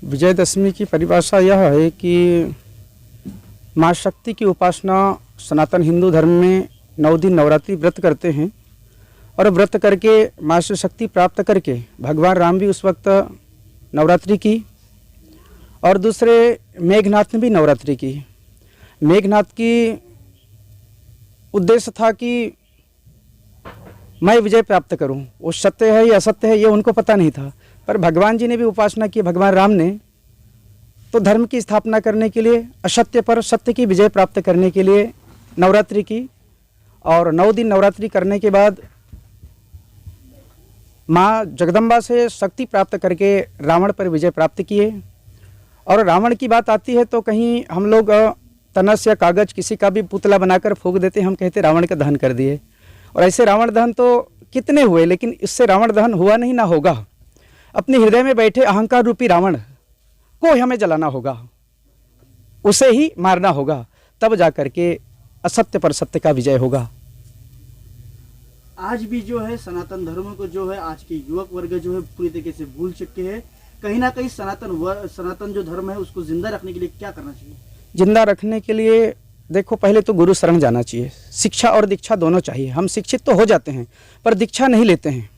विजयदशमी की परिभाषा यह है कि माँ शक्ति की उपासना सनातन हिंदू धर्म में 9 दिन नवरात्रि व्रत करते हैं और व्रत करके माँ से शक्ति प्राप्त करके भगवान राम भी उस वक्त नवरात्रि की और दूसरे मेघनाथ ने भी नवरात्रि की। मेघनाथ की उद्देश्य था कि मैं विजय प्राप्त करूं, वो सत्य है या असत्य है ये उनको पता नहीं था, पर भगवान जी ने भी उपासना की, भगवान राम ने तो धर्म की स्थापना करने के लिए, असत्य पर सत्य की विजय प्राप्त करने के लिए नवरात्रि की। और 9 दिन नवरात्रि करने के बाद माँ जगदम्बा से शक्ति प्राप्त करके रावण पर विजय प्राप्त किए। और रावण की बात आती है तो कहीं हम लोग तनस या कागज किसी का भी पुतला बनाकर फूंक देते, हम कहते रावण का दहन कर दिए। और ऐसे रावण दहन तो कितने हुए, लेकिन इससे रावण दहन हुआ नहीं ना होगा। अपने हृदय में बैठे अहंकार रूपी रावण को हमें जलाना होगा, उसे ही मारना होगा, तब जाकर के असत्य पर सत्य का विजय होगा। आज भी जो है सनातन धर्म को जो है आज के युवक वर्ग जो है पूरी तरीके से भूल चुके हैं। कहीं ना कहीं सनातन जो धर्म है उसको जिंदा रखने के लिए क्या करना चाहिए? जिंदा रखने के लिए देखो, पहले तो गुरु शरण जाना चाहिए। शिक्षा और दीक्षा दोनों चाहिए। हम शिक्षित तो हो जाते हैं पर दीक्षा नहीं लेते हैं,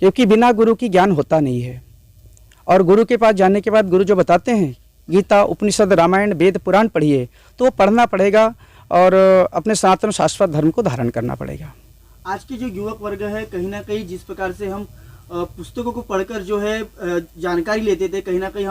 क्योंकि बिना गुरु की ज्ञान होता नहीं है। और गुरु के पास जाने के बाद गुरु जो बताते हैं, गीता, उपनिषद, रामायण, वेद, पुराण पढ़िए, तो वो पढ़ना पड़ेगा और अपने सनातन शाश्वत धर्म को धारण करना पड़ेगा। आज के जो युवक वर्ग है, कहीं ना कहीं जिस प्रकार से हम पुस्तकों को पढ़कर जो है जानकारी लेते थे, कहीं ना कहीं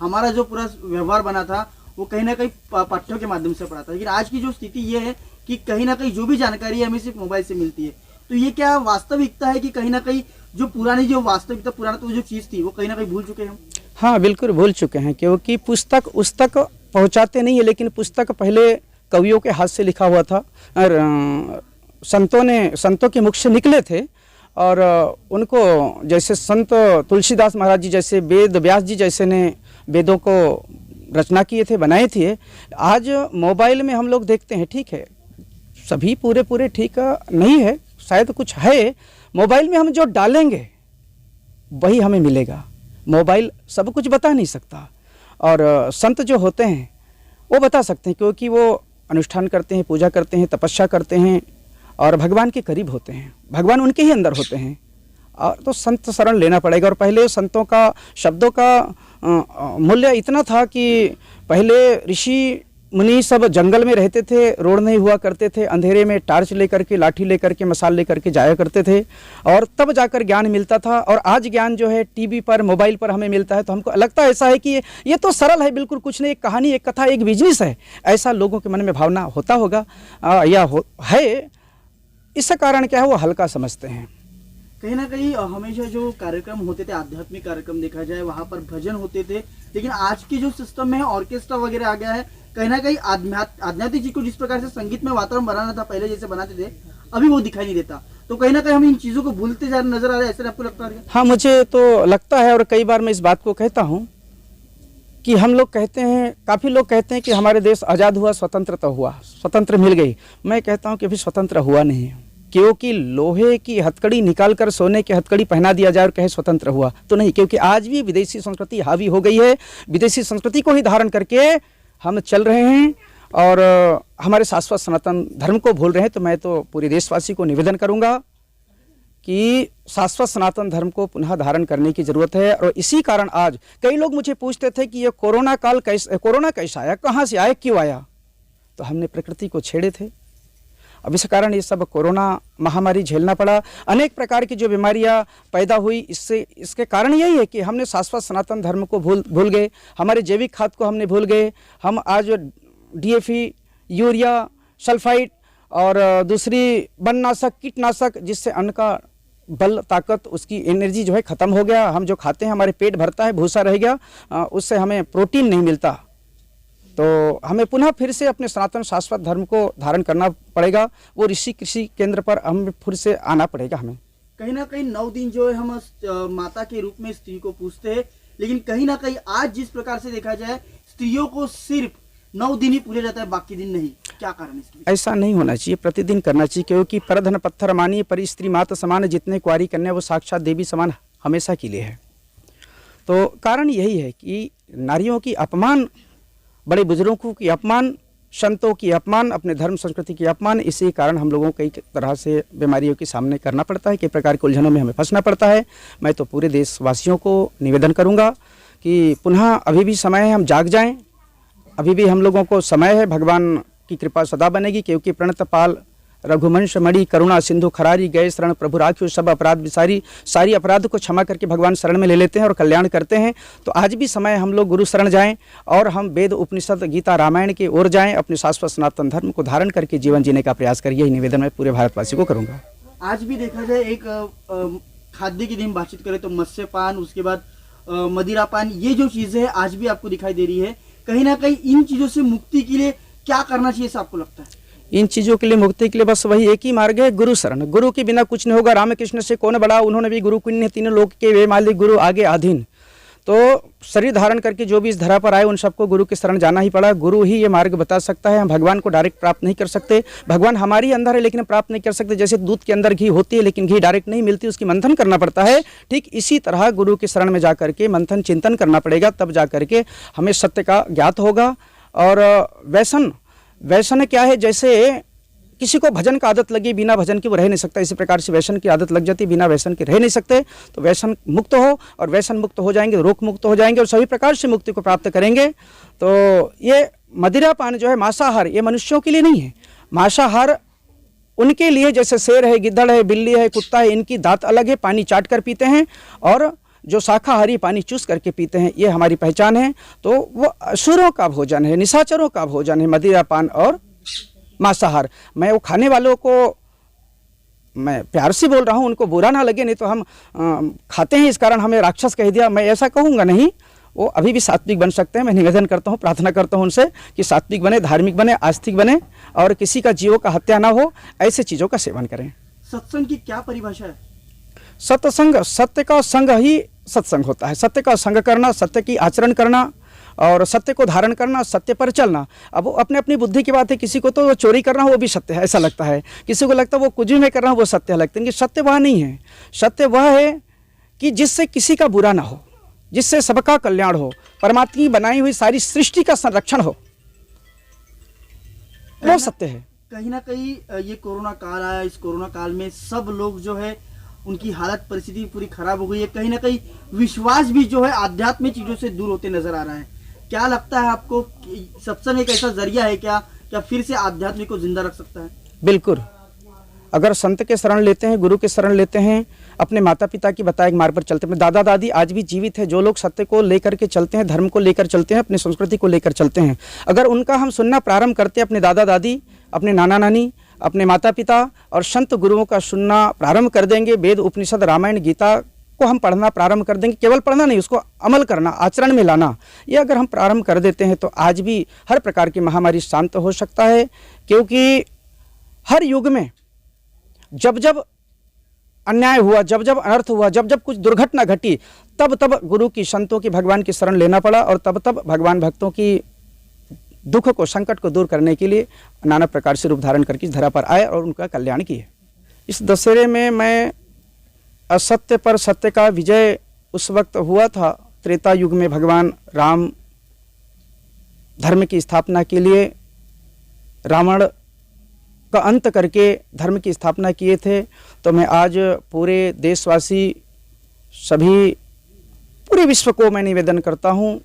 हमारा जो पूरा व्यवहार बना था वो कहीं ना कहीं पाठ्यों के माध्यम से पढ़ा था। लेकिन आज की जो स्थिति ये है कि कहीं ना कहीं जो भी जानकारी है हमें सिर्फ मोबाइल से मिलती है। तो ये क्या वास्तविकता है कि कहीं ना कहीं जो पुरानी जो वास्तविकता, पुराना तो जो चीज़ थी वो कहीं ना कहीं भूल चुके हैं हम? हाँ, बिल्कुल भूल चुके हैं, क्योंकि पुस्तक उस तक पहुँचाते नहीं है। लेकिन पुस्तक पहले कवियों के हाथ से लिखा हुआ था और संतों के मुख से निकले थे। और उनको जैसे संत तुलसीदास महाराज जी जैसे, वेद व्यास जी जैसे ने वेदों को रचना किए थे, बनाए थे। आज मोबाइल में हम लोग देखते हैं, ठीक है, सभी पूरे ठीक नहीं है, शायद कुछ है। मोबाइल में हम जो डालेंगे वही हमें मिलेगा। मोबाइल सब कुछ बता नहीं सकता, और संत जो होते हैं वो बता सकते हैं, क्योंकि वो अनुष्ठान करते हैं, पूजा करते हैं, तपस्या करते हैं और भगवान के करीब होते हैं, भगवान उनके ही अंदर होते हैं। और तो संत शरण लेना पड़ेगा। और पहले संतों का, शब्दों का मूल्य इतना था कि पहले ऋषि मुनि सब जंगल में रहते थे, रोड नहीं हुआ करते थे, अंधेरे में टार्च लेकर के, लाठी लेकर के, मसाल लेकर के जाया करते थे, और तब जाकर ज्ञान मिलता था। और आज ज्ञान जो है टीवी पर, मोबाइल पर हमें मिलता है, तो हमको लगता है ऐसा है कि ये तो सरल है, बिल्कुल कुछ नहीं, एक कहानी, एक कथा, एक बिजनेस है, ऐसा लोगों के मन में भावना होता होगा है। इसका कारण क्या है, वो हल्का समझते हैं। कहीं ना कहीं हमेशा जो कार्यक्रम होते थे, आध्यात्मिक कार्यक्रम देखा जाए, वहाँ पर भजन होते थे। लेकिन आज की जो सिस्टम में ऑर्केस्ट्रा वगैरह आ गया है, कहीं ना कहीं आध्यात्मिक जी को जिस प्रकार से संगीत में वातावरण बनाना था पहले जैसे बनाते थे, अभी वो दिखाई नहीं देता। तो कहीं ना कहीं हम इन चीज़ों को भूलते जा नजर आ रहे हैं, ऐसा आपको लगता है? हाँ, मुझे तो लगता है, और कई बार मैं इस बात को कहता हूँ कि हम लोग कहते हैं, काफ़ी लोग कहते हैं कि हमारे देश आज़ाद हुआ, स्वतंत्रता हुआ, स्वतंत्र मिल गई। मैं कहता हूँ कि अभी स्वतंत्र हुआ नहीं है, क्योंकि लोहे की हथकड़ी निकालकर सोने की हथकड़ी पहना दिया जाए और कहे स्वतंत्र हुआ, तो नहीं। क्योंकि आज भी विदेशी संस्कृति हावी हो गई है। विदेशी संस्कृति को ही धारण करके हम चल रहे हैं और हमारे शाश्वत सनातन धर्म को भूल रहे हैं। तो मैं तो पूरे देशवासी को निवेदन करूंगा कि शाश्वत सनातन धर्म को पुनः धारण करने की ज़रूरत है। और इसी कारण आज कई लोग मुझे पूछते थे कि ये कोरोना कैसा आया, कहाँ से आया, क्यों आया? तो हमने प्रकृति को छेड़े थे। अब इस कारण ये सब कोरोना महामारी झेलना पड़ा। अनेक प्रकार की जो बीमारियां पैदा हुई, इसके कारण यही है कि हमने शाश्वत सनातन धर्म को भूल गए, हमारे जैविक खाद को हमने भूल गए। हम आज डीएपी, यूरिया, सल्फाइड और दूसरी वननाशक, कीटनाशक, जिससे अन्न का बल, ताकत, उसकी एनर्जी जो है ख़त्म हो गया। हम जो खाते हैं, हमारे पेट भरता है, भूसा रह गया, उससे हमें प्रोटीन नहीं मिलता। तो हमें पुनः फिर से अपने सनातन शाश्वत धर्म को धारण करना पड़ेगा। वो ऋषि कृषि केंद्र पर हमें फिर से आना पड़ेगा। हमें कहीं ना कहीं 9 दिन जो है हम माता के रूप में स्त्री को पूजते हैं, लेकिन कहीं ना कहीं आज जिस प्रकार से देखा जाए, स्त्रियों को सिर्फ 9 दिन ही पूजा जाता है, बाकी दिन नहीं। क्या कारण इसकी? ऐसा नहीं होना चाहिए, प्रतिदिन करना चाहिए। क्योंकि परधन पत्थर मानिए, परी स्त्री मात समान, जितने कुंवारी कन्या वो साक्षात देवी समान हमेशा के लिए है। तो कारण यही है कि नारियों की अपमान, बड़े बुजुर्गों की अपमान, संतों की अपमान, अपने धर्म संस्कृति की अपमान, इसी कारण हम लोगों को कई तरह से बीमारियों के सामने करना पड़ता है, कई प्रकार के उलझनों में हमें फंसना पड़ता है। मैं तो पूरे देशवासियों को निवेदन करूंगा कि पुनः अभी भी समय है, हम जाग जाएं, अभी भी हम लोगों को समय है, भगवान की कृपा सदा बनेगी। क्योंकि प्रणत पाल रघुवंश मणि करुणा सिंधु खरारी गए शरण प्रभु राखियो सब अपराध विसारी, सारी अपराध को क्षमा करके भगवान शरण में ले लेते हैं और कल्याण करते हैं। तो आज भी समय हम लोग गुरु शरण जाएं और हम वेद उपनिषद गीता रामायण की ओर जाएं, अपने शाश्वत सनातन धर्म को धारण करके जीवन जीने का प्रयास करिए। यही निवेदन मैं पूरे भारतवासी को करूंगा। आज भी देखा जाए एक खाद्य की दिन बातचीत करें तो मत्स्य पान, उसके बाद मदिरा पान, ये जो चीजें हैं आज भी आपको दिखाई दे रही है। कहीं ना कहीं इन चीजों से मुक्ति के लिए क्या करना चाहिए ऐसा आपको लगता है? इन चीज़ों के लिए मुक्ति के लिए बस वही एक ही मार्ग है, गुरु शरण। गुरु के बिना कुछ नहीं होगा। रामकृष्ण से कौन बड़ा, उन्होंने भी गुरु कुन्य तीनों लोक के वे मालिक गुरु आगे अधीन। तो शरीर धारण करके जो भी इस धरा पर आए उन सबको गुरु के शरण जाना ही पड़ा। गुरु ही ये मार्ग बता सकता है। हम भगवान को डायरेक्ट प्राप्त नहीं कर सकते, भगवान हमारी अंदर है लेकिन प्राप्त नहीं कर सकते। जैसे दूध के अंदर घी होती है लेकिन घी डायरेक्ट नहीं मिलती, उसकी मंथन करना पड़ता है। ठीक इसी तरह गुरु के शरण में जाकर के मंथन चिंतन करना पड़ेगा, तब जा करके हमें सत्य का ज्ञात होगा। और व्यसन क्या है, जैसे किसी को भजन का आदत लगी, बिना भजन के वो रह नहीं सकता, इसी प्रकार से व्यसन की आदत लग जाती, बिना व्यसन के रह नहीं सकते। तो व्यसन मुक्त हो, और व्यसन मुक्त हो जाएंगे, रोग मुक्त हो जाएंगे और सभी प्रकार से मुक्ति को प्राप्त करेंगे। तो ये मदिरा पान जो है मांसाहार, ये मनुष्यों के लिए नहीं है। मांसाहार उनके लिए जैसे शेर है, गिद्धड़ है, बिल्ली है, कुत्ता है, इनकी दांत अलग है, पानी चाट कर पीते हैं, और जो शाकाहारी पानी चूस करके पीते हैं, ये हमारी पहचान है। तो वो असुरों का भोजन है, निशाचरों का भोजन है मदिरा पान और मांसाहार। मैं वो खाने वालों को मैं प्यार से बोल रहा हूँ, उनको बुरा ना लगे, नहीं तो हम खाते हैं इस कारण हमें राक्षस कह दिया, मैं ऐसा कहूँगा नहीं। वो अभी भी सात्विक बन सकते हैं। मैं निवेदन करता हूँ, प्रार्थना करता हूँ उनसे कि सात्विक बने, धार्मिक बने, आस्तिक बने और किसी का जीवों का हत्या ना हो, ऐसे चीज़ों का सेवन करें। सत्संग की क्या परिभाषा है? सत्संग, सत्य का संग ही सत्संग होता है। सत्य का संग करना, सत्य की आचरण करना और सत्य को धारण करना, सत्य पर चलना। अब वो अपने अपनी बुद्धि की बात है, किसी को तो चोरी करना वो भी सत्य है ऐसा लगता है, किसी को लगता है वो कुछ भी में करना वो सत्य लगता है। कि सत्य वह नहीं है। सत्य वह है कि जिससे किसी का बुरा ना हो, जिससे सबका कल्याण हो, परमात्मा की बनाई हुई सारी सृष्टि का संरक्षण हो, वो सत्य है। कहीं ना कहीं ये कोरोना काल आया, इस कोरोना काल में सब लोग जो है उनकी हालत परिस्थिति पूरी खराब हो गई है। कहीं ना कहीं विश्वास भी जो है आध्यात्मिक चीजों से दूर होते नजर आ रहा है। क्या लगता है आपको, सत्संग एक ऐसा जरिया है क्या फिर से आध्यात्मिक को जिंदा रख सकता है? बिल्कुल। अगर संत के शरण लेते हैं, गुरु के शरण लेते हैं, अपने माता पिता की बताए मार्ग पर चलते हैं। दादा दादी आज भी जीवित है, जो लोग सत्य को लेकर के चलते हैं, धर्म को लेकर चलते हैं, अपनी संस्कृति को लेकर चलते हैं, अगर उनका हम सुनना प्रारंभ करते हैं, अपने दादा दादी, अपने नाना नानी, अपने माता पिता और संत गुरुओं का सुनना प्रारंभ कर देंगे, वेद उपनिषद रामायण गीता को हम पढ़ना प्रारंभ कर देंगे, केवल पढ़ना नहीं, उसको अमल करना, आचरण में लाना, ये अगर हम प्रारंभ कर देते हैं तो आज भी हर प्रकार की महामारी शांत हो सकता है। क्योंकि हर युग में जब जब अन्याय हुआ, जब जब अनर्थ हुआ, जब जब कुछ दुर्घटना घटी, तब तब गुरु की, संतों की, भगवान की शरण लेना पड़ा, और तब तब भगवान भक्तों की दुख को, संकट को दूर करने के लिए नाना प्रकार से रूप धारण करके इस धरा पर आए और उनका कल्याण किए। इस दशहरे में मैं असत्य पर सत्य का विजय उस वक्त हुआ था, त्रेता युग में भगवान राम धर्म की स्थापना के लिए रावण का अंत करके धर्म की स्थापना किए थे। तो मैं आज पूरे देशवासी, सभी पूरे विश्व को मैं निवेदन करता हूँ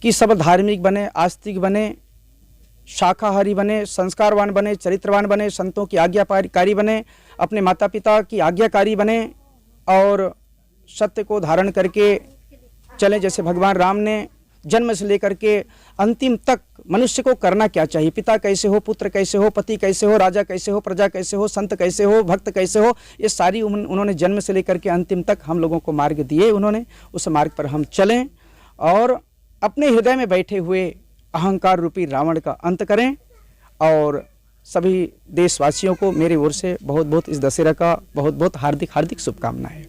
कि सब धार्मिक बने, आस्तिक बने, शाकाहारी बने, संस्कारवान बने, चरित्रवान बने, संतों की आज्ञाकारी बने, अपने माता पिता की आज्ञाकारी बने और सत्य को धारण करके चलें। जैसे भगवान राम ने जन्म से लेकर के अंतिम तक मनुष्य को करना क्या चाहिए, पिता कैसे हो, पुत्र कैसे हो, पति कैसे हो, राजा कैसे हो, प्रजा कैसे हो, संत कैसे हो, भक्त कैसे हो, ये सारी उन्होंने जन्म से लेकर के अंतिम तक हम लोगों को मार्ग दिए। उन्होंने उस मार्ग पर हम चलें और अपने हृदय में बैठे हुए अहंकार रूपी रावण का अंत करें। और सभी देशवासियों को मेरी ओर से बहुत बहुत इस दशहरा का बहुत बहुत हार्दिक शुभकामनाएं।